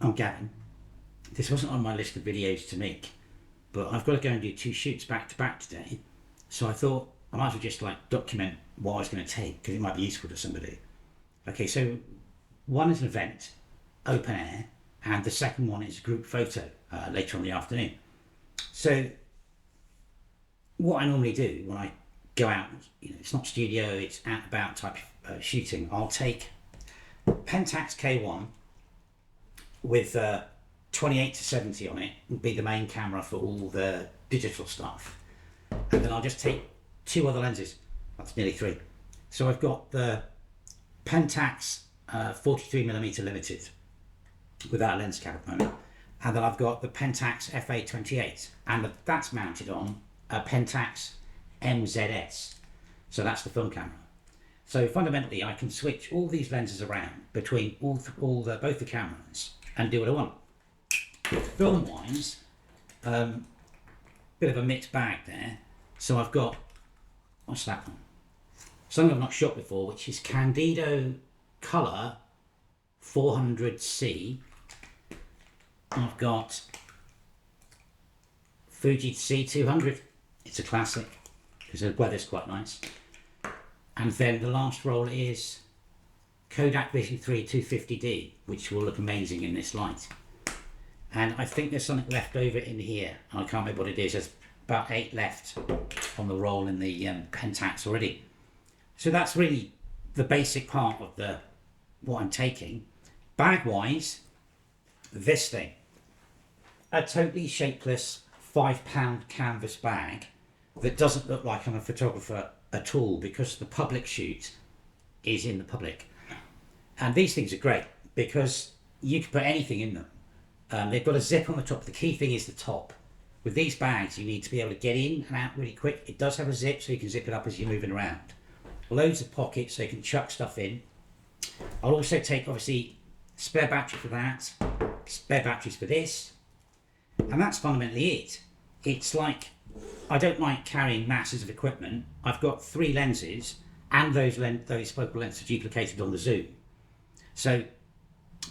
I'm Gavin. This wasn't on my list of videos to make, but I've got to go and do 2 shoots back to back today. So I thought I might as well just like document what I was going to take because it might be useful to somebody. Okay, so one is an event, open air, and the second one is a group photo later on in the afternoon. So what I normally do when I go out, it's not studio, it's out about type of shooting. I'll take Pentax K1 with 28 to 70 on it, and be the main camera for all the digital stuff. And then I'll just take 2 other lenses. That's nearly 3. So I've got the Pentax 43mm limited without a lens cap at the moment. And then I've got the Pentax FA28, and that's mounted on a Pentax Mzs. So that's the film camera. So fundamentally, I can switch all these lenses around between both the cameras and do what I want. Film-wise, bit of a mixed bag there. So I've got, what's that one? Something I've not shot before, which is Candido Color 400C. I've got Fuji C200. It's a classic because the weather's quite nice. And then the last roll is Kodak Vision 3 250D, which will look amazing in this light. And I think there's something left over in here. I can't remember what it is. There's about 8 left on the roll in the Pentax already. So that's really the basic part of what I'm taking. Bag-wise, this thing. A totally shapeless £5 canvas bag that doesn't look like I'm a photographer at all because the public shoot is in the public. And these things are great because you can put anything in them. They've got a zip on the top. The key thing is the top. With these bags, you need to be able to get in and out really quick. It does have a zip, so you can zip it up as you're moving around. Loads of pockets, so you can chuck stuff in. I'll also take, obviously, spare battery for that, spare batteries for this, and that's fundamentally it. It's like, I don't like carrying masses of equipment. I've got 3 lenses, and those focal lengths are duplicated on the zoom. So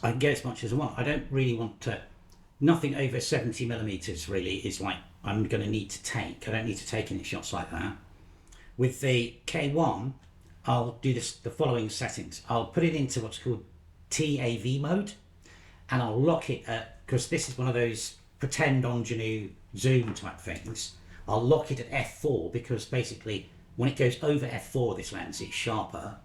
I can get as much as I want. I don't really want to, nothing over 70mm really is like I'm going to need to take. I don't need to take any shots like that. With the K1, I'll do the following settings. I'll put it into what's called TAV mode, and I'll lock it at, because this is one of those pretend ingenue zoom type things. I'll lock it at f4 because basically when it goes over f4, this lens, it's sharper.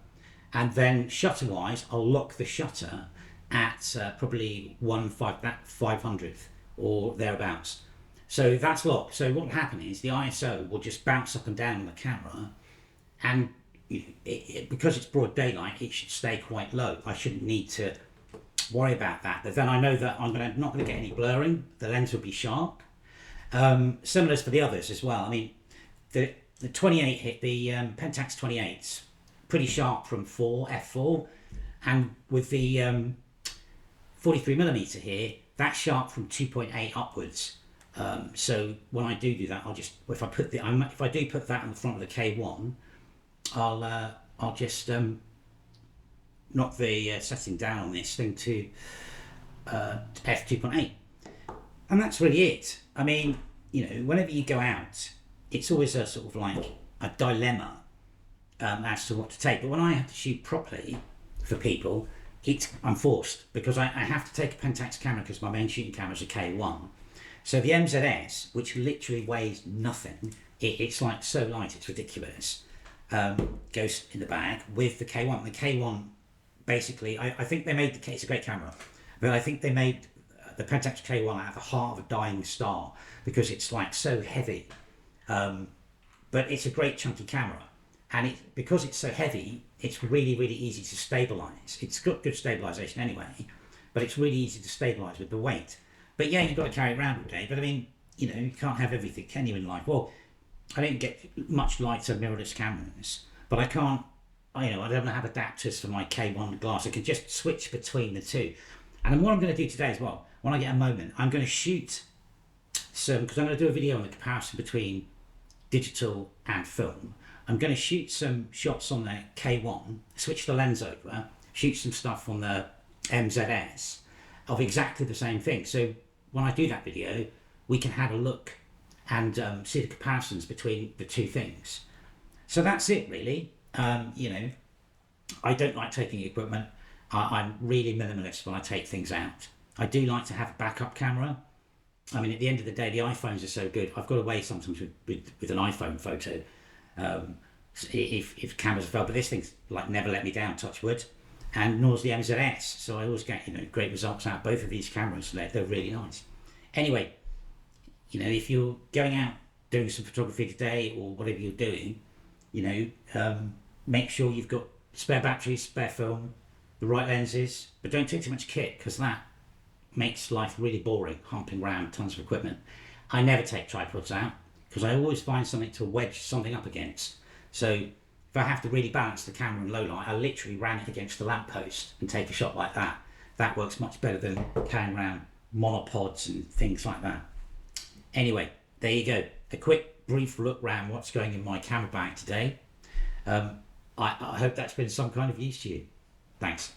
And then shutter wise, I'll lock the shutter at probably 1/500th or thereabouts. So that's locked. So what will happen is the ISO will just bounce up and down on the camera, and because it's broad daylight, it should stay quite low. I shouldn't need to worry about that. But then I know that I'm not going to get any blurring. The lens will be sharp. Similar for the others as well. I mean, the 28 hit, the Pentax 28's pretty sharp from f4, and with the 43mm here, that's sharp from 2.8 upwards. So when I do that, I'll just, if I do put that in the front of the K1, I'll just knock the setting down on this thing to f2.8, and that's really it. I mean, whenever you go out, it's always a sort of like a dilemma as to what to take. But when I have to shoot properly for people, I'm forced, because I have to take a Pentax camera because my main shooting camera is a K1. So the Mzs, which literally weighs nothing, it's like so light, it's ridiculous, goes in the bag with the K1. The K1, basically, I think they made it's a great camera, but I think they made the Pentax K1 out of the heart of a dying star because it's like so heavy. But it's a great chunky camera, and because it's so heavy, it's really, really easy to stabilize. It's got good stabilization anyway, but it's really easy to stabilize with the weight. But yeah, you've got to carry it around all day. But I mean, you can't have everything, can you, in life? Well, I don't get much lighter mirrorless cameras, but I can't, I don't have adapters for my K1 glass. I can just switch between the two. And then what I'm going to do today as well, when I get a moment, I'm going to shoot some, because I'm going to do a video on the comparison between digital and film. I'm going to shoot some shots on the K1, switch the lens over, shoot some stuff on the Mzs, of exactly the same thing. So when I do that video, we can have a look and see the comparisons between the two things. So that's it really. You know, I don't like taking equipment. I'm really minimalist when I take things out. I do like to have a backup camera. I mean, at the end of the day, the iPhones are so good. I've got away sometimes with an iPhone photo if cameras fail, but this thing's like never let me down, touch wood. And nor's the Mzs, so I always get, you know, great results out of both of these cameras. They're really nice. Anyway, you know, if you're going out doing some photography today or whatever you're doing, you know, make sure you've got spare batteries, spare film, the right lenses, but don't take too much kit, because that makes life really boring, humping around tons of equipment. I never take tripods out because I always find something to wedge something up against. So if I have to really balance the camera in low light, I literally ran it against the lamppost and take a shot like that. That works much better than carrying around monopods and things like that. Anyway, there you go. A quick brief look around what's going in my camera bag today. I hope that's been some kind of use to you. Thanks.